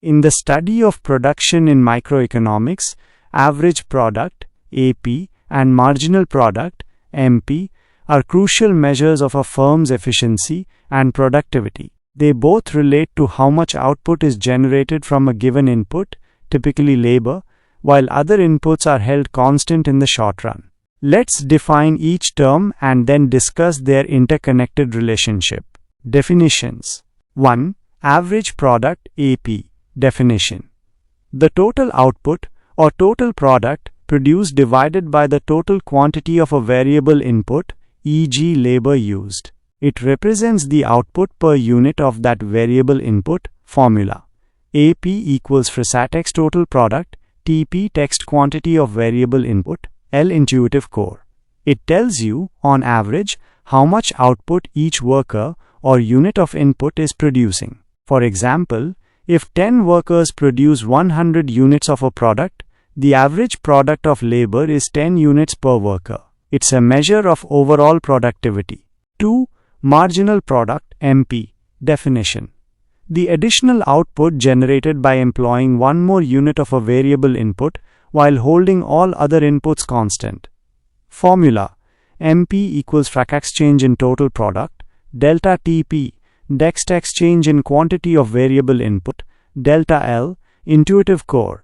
In the study of production in microeconomics, average product (AP) and marginal product (MP) are crucial measures of a firm's efficiency and productivity. They both relate to how much output is generated from a given input, typically labor, while other inputs are held constant in the short run. Let's define each term and then discuss their interconnected relationship. Definitions. 1. Average product (AP). Definition. The total output or total product produced divided by the total quantity of a variable input, e.g. labor used. It represents the output per unit of that variable input. Formula. AP equals Frisatex total product, TP text quantity of variable input, L intuitive core. It tells you, on average, how much output each worker or unit of input is producing. For example, if 10 workers produce 100 units of a product, the average product of labor is 10 units per worker. It's a measure of overall productivity. 2. Marginal product (MP). Definition. The additional output generated by employing one more unit of a variable input while holding all other inputs constant. Formula. MP equals Frac change in total product, delta TP, Dext change in quantity of variable input, delta L, intuitive core.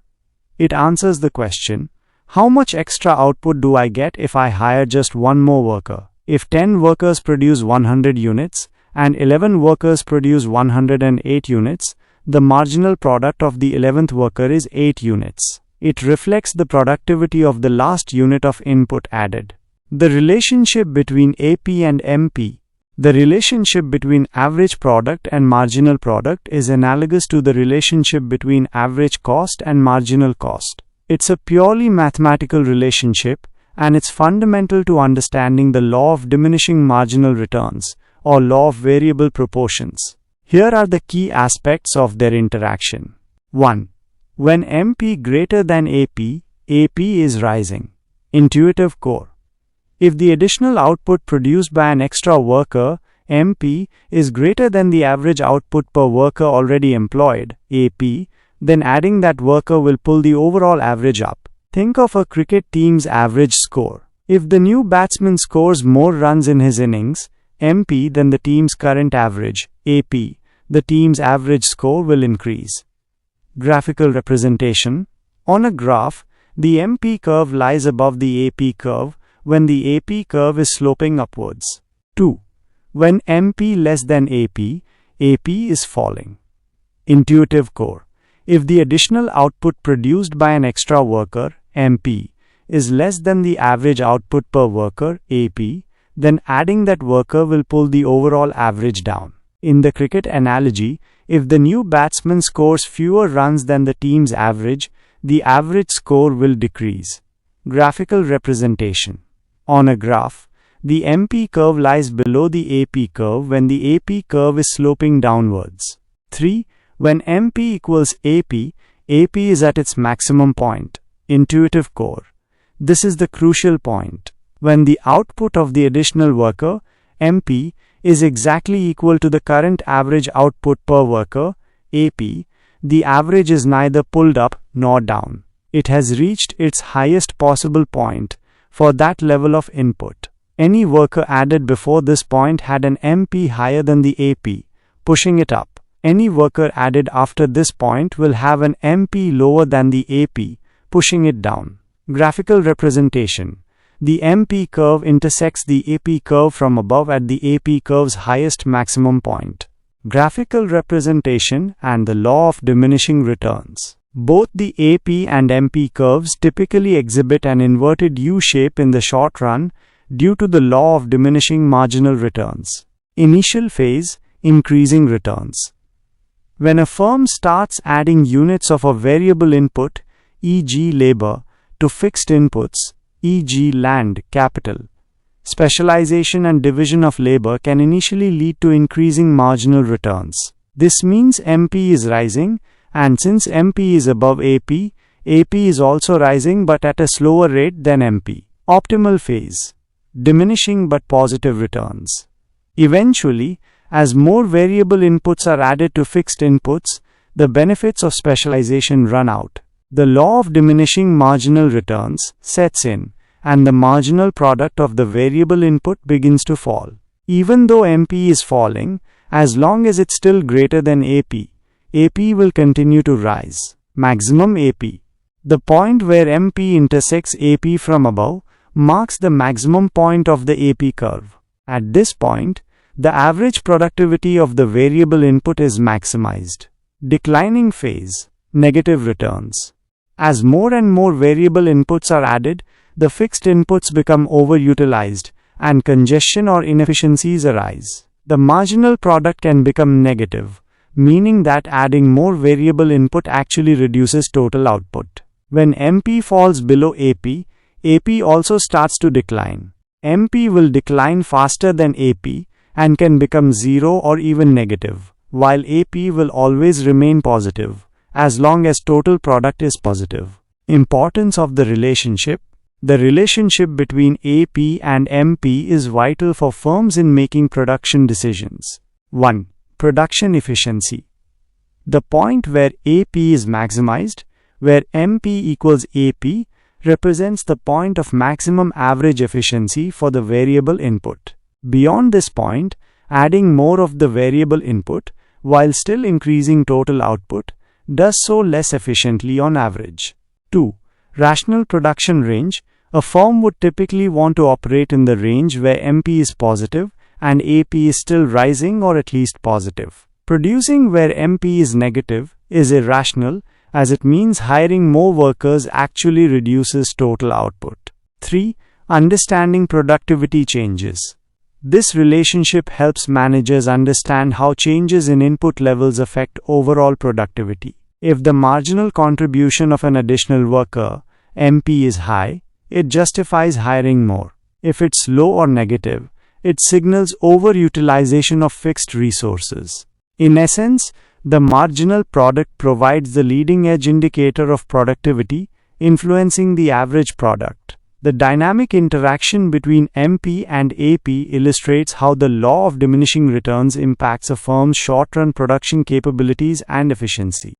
It answers the question, how much extra output do I get if I hire just one more worker? If 10 workers produce 100 units and 11 workers produce 108 units, the marginal product of the 11th worker is 8 units. It reflects the productivity of the last unit of input added. The relationship between AP and MP. The relationship between average product and marginal product is analogous to the relationship between average cost and marginal cost. It's a purely mathematical relationship, and it's fundamental to understanding the law of diminishing marginal returns, or law of variable proportions. Here are the key aspects of their interaction. 1. When MP greater than AP, AP is rising. Intuitive core. If the additional output produced by an extra worker, MP, is greater than the average output per worker already employed, AP, then adding that worker will pull the overall average up. Think of a cricket team's average score. If the new batsman scores more runs in his innings, MP, than the team's current average, AP, the team's average score will increase. Graphical representation. On a graph, the MP curve lies above the AP curve when the AP curve is sloping upwards. 2. When MP less than AP, AP is falling. Intuitive core. If the additional output produced by an extra worker, MP, is less than the average output per worker, AP, then adding that worker will pull the overall average down. In the cricket analogy, if the new batsman scores fewer runs than the team's average, the average score will decrease. Graphical representation. On a graph, the MP curve lies below the AP curve when the AP curve is sloping downwards. 3. When MP equals AP, AP is at its maximum point. Intuitive core. This is the crucial point. When the output of the additional worker, MP, is exactly equal to the current average output per worker, AP, the average is neither pulled up nor down. It has reached its highest possible point for that level of input. Any worker added before this point had an MP higher than the AP, pushing it up. Any worker added after this point will have an MP lower than the AP, pushing it down. Graphical representation. The MP curve intersects the AP curve from above at the AP curve's highest maximum point. Graphical representation and the law of diminishing returns. Both the AP and MP curves typically exhibit an inverted U shape in the short run due to the law of diminishing marginal returns. Initial phase, increasing returns. When a firm starts adding units of a variable input, e.g. labor, to fixed inputs, e.g. land, capital, specialization and division of labor can initially lead to increasing marginal returns. This means MP is rising, and since MP is above AP, AP is also rising but at a slower rate than MP. Optimal phase. Diminishing but positive returns. Eventually, as more variable inputs are added to fixed inputs, the benefits of specialization run out. The law of diminishing marginal returns sets in, and the marginal product of the variable input begins to fall. Even though MP is falling, as long as it's still greater than AP, AP will continue to rise. Maximum AP. The point where MP intersects AP from above marks the maximum point of the AP curve. At this point, the average productivity of the variable input is maximized. Declining phase. Negative returns. As more and more variable inputs are added, the fixed inputs become overutilized, and congestion or inefficiencies arise. The marginal product can become negative, meaning that adding more variable input actually reduces total output. When MP falls below AP, AP also starts to decline. MP will decline faster than AP and can become zero or even negative, while AP will always remain positive, as long as total product is positive. Importance of the relationship. The relationship between AP and MP is vital for firms in making production decisions. 1. Production efficiency. The point where AP is maximized, where MP equals AP, represents the point of maximum average efficiency for the variable input. Beyond this point, adding more of the variable input, while still increasing total output, does so less efficiently on average. 2. Rational production range. A firm would typically want to operate in the range where MP is positive and AP is still rising or at least positive. Producing where MP is negative is irrational, as it means hiring more workers actually reduces total output. 3. Understanding productivity changes. This relationship helps managers understand how changes in input levels affect overall productivity. If the marginal contribution of an additional worker, MP, is high, it justifies hiring more. If it's low or negative, it signals overutilization of fixed resources. In essence, the marginal product provides the leading edge indicator of productivity, influencing the average product. The dynamic interaction between MP and AP illustrates how the law of diminishing returns impacts a firm's short-run production capabilities and efficiency.